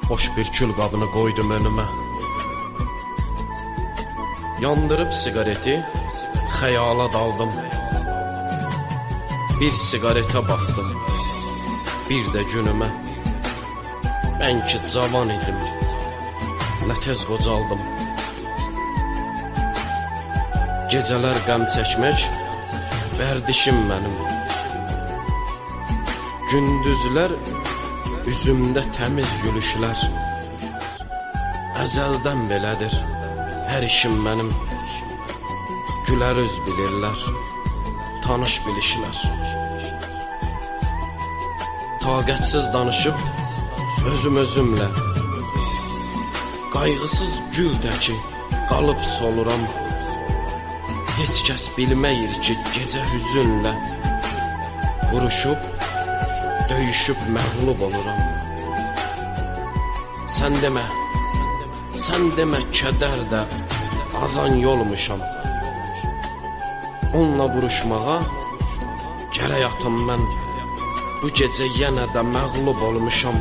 Boş bir kül qabını qoydum önümə. Yandırıb siqareti, xəyala daldım. Bir siqaretə baxdım, bir də günümə. Mən ki cavan idim, nə tez qocaldım. Gecələr qəm çəkmək, vərdişim mənim. Gündüzlər üzümdə təmiz gülüşlər. Əzəldən belədir hər işim mənim. Gülər öz bilirlər, tanış bilişlər. Taqətsiz danışıb özümlə, qayğısız gül təki qalıb soluram. Heç kəs bilməyir ki gecə hüzünlə vuruşub, döyüşüb məğlub oluram. Sən demə kədər də azan yolmuşam. Onunla vuruşmağa gərək atım mən. Bu gecə yenə də məğlub olmuşam.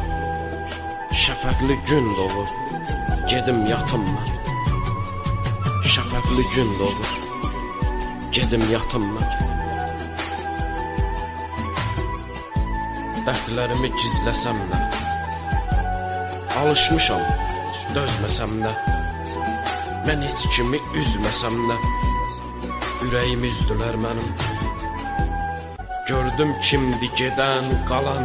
Şəfəqli gün doğur, gedim yatım mən. Şəfəqli gün doğur, gedim yatım mən. Dərdlərimi gizləsəm də, alışmışam dözməsəm də. Mən heç kimi üzməsəm də, ürəyimi üzdülər mənim. Gördüm kimdi gedən, qalan.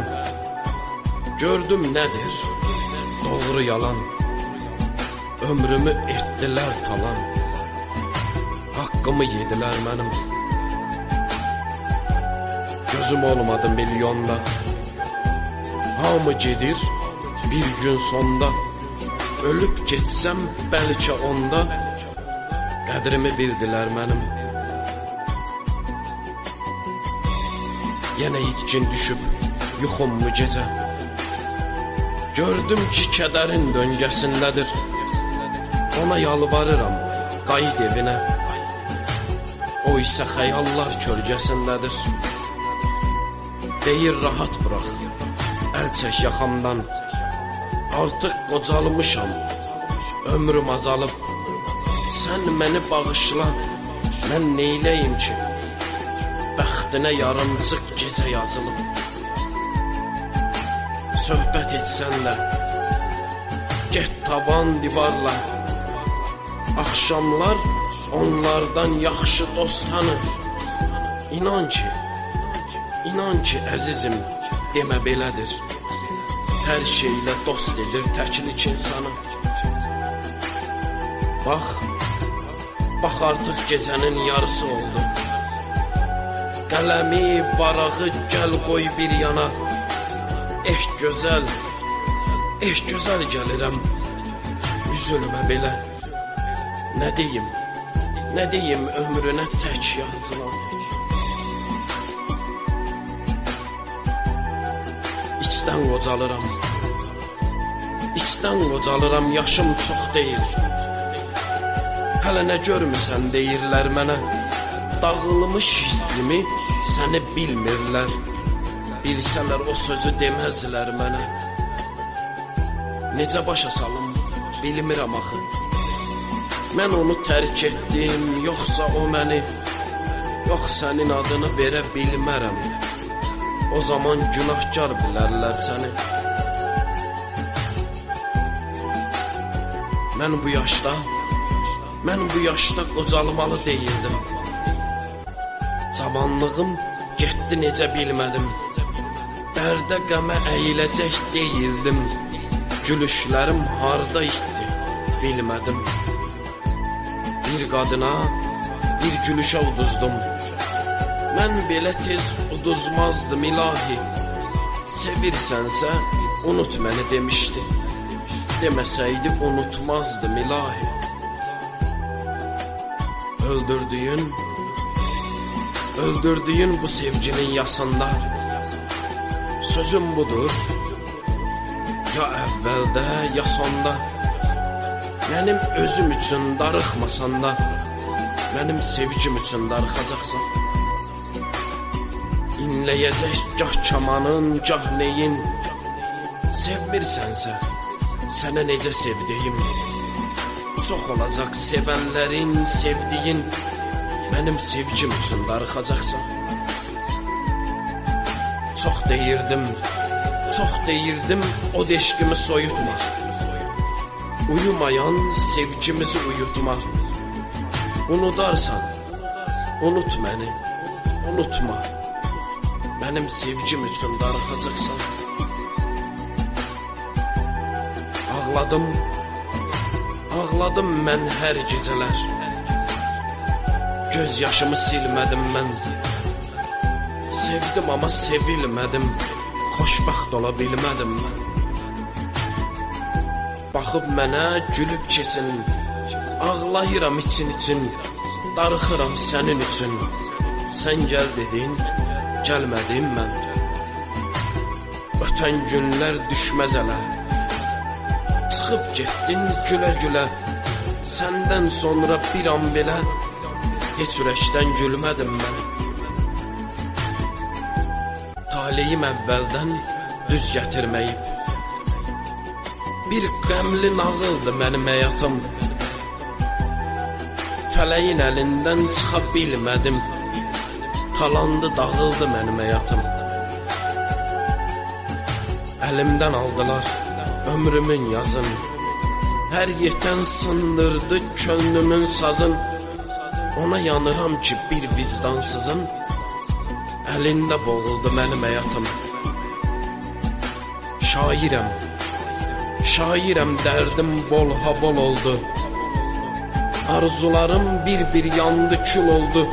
Gördüm nədir doğru yalan. Ömrümü etdilər talan. Haqqımı yedilər mənim. Gözüm olmadı milyonda. Hamı gedir bir gün sonda. Ölüb getsəm bəlkə onda qədrimi bildilər mənim. Yenə itkin düşüb yuxummu gecə. Gördüm ki kədərin döngəsindədir. Ona yalvarıram qayıt evinə. O isə xəyallar kölgəsindədir. Deyir rahat bırax, əl çək yaxamdan. Artıq qocalmışam, ömrüm azalıb. Sən məni bağışla, mən neyləyim ki? Bəxtinə yarımçıq gecə yazılıb. Söhbət etsən də, get tavan divarla. Axşamlar onlardan yaxşı dost tanır. İnan ki əzizim, demə belədir. Hər şeylə dost edir təklik insanı. Bax artıq gecənin yarısı oldu. Qələmi, varağı gəl qoy bir yana. gözəl gəlirəm. Üzülmə belə. Nə deyim ömrünə tək yazılan. İçdən qocalıram, yaşım çox deyil. Hələ nə görmüsən deyirlər mənə. Dağılmış hissimi səni bilmirlər. Bilsələr o sözü deməzlər mənə. Necə başa salım, bilmirəm axı. Mən onu tərk etdim, yoxsa o məni. Yox sənin adını verə bilmərəm. O zaman günahkar bilərlər səni. Mən bu yaşda qocalmalı deyildim. Cavanlığım getdi necə bilmədim. Dərdə qəmə əyiləcək deyildim. Gülüşlərim harda itdi bilmədim. Bir qadına bir gülüşə uduzdum. Mən belə tez uduzmazdım ilahi. Sevirsənsə unut məni demişdi. Deməsəydi unutmazdım ilahi. Öldürdüyün bu sevginin yasında. Sözüm budur, ya əvvəldə ya sonda. Mənim özüm üçün darıxmasan da, mənim sevgim üçün darıxacaqsan. İnləyəcək gah kamanın, gah neyin. Sevmirsənsə sənə necə sevdiyim. Çox olacaq sevənlərin, sevdiyin, mənim sevgim üçün darıxacaqsan. Çox deyirdim, o deşkimi soyutma. Uyumayan sevgimizi uyutma. Unudarsan, unut məni, unutma. Mənim sevgim üçün darıxacaqsan. Ağladım mən hər gecələr. Göz yaşımı silmədim mən. Sevdim amma sevilmədim. Xoşbəxt ola bilmədim mən. Baxıb mənə gülüb keçin. Ağlayıram için, darıxıram sənin üçün. Sən gəl dedin, gəlmədim mən. Ötən günlər düşməz ələ. Çıxıb getdin gülə-gülə. Səndən sonra bir an belə heç ürəkdən gülmədim mən. Taleyim əvvəldən düz gətirməyib. Bir qəmli nağıldı mənim həyatım. Fələyin əlindən çıxa bilmədim. Talandı, dağıldı mənim həyatım. Əlimdən aldılar ömrümün yazın. Hər yetən sındırdı könlümün sazın. Ona yanıram ki bir vicdansızın əlində boğuldu mənim həyatım. Şairəm dərdim bol ha bol oldu. Arzularım bir yandı kül oldu.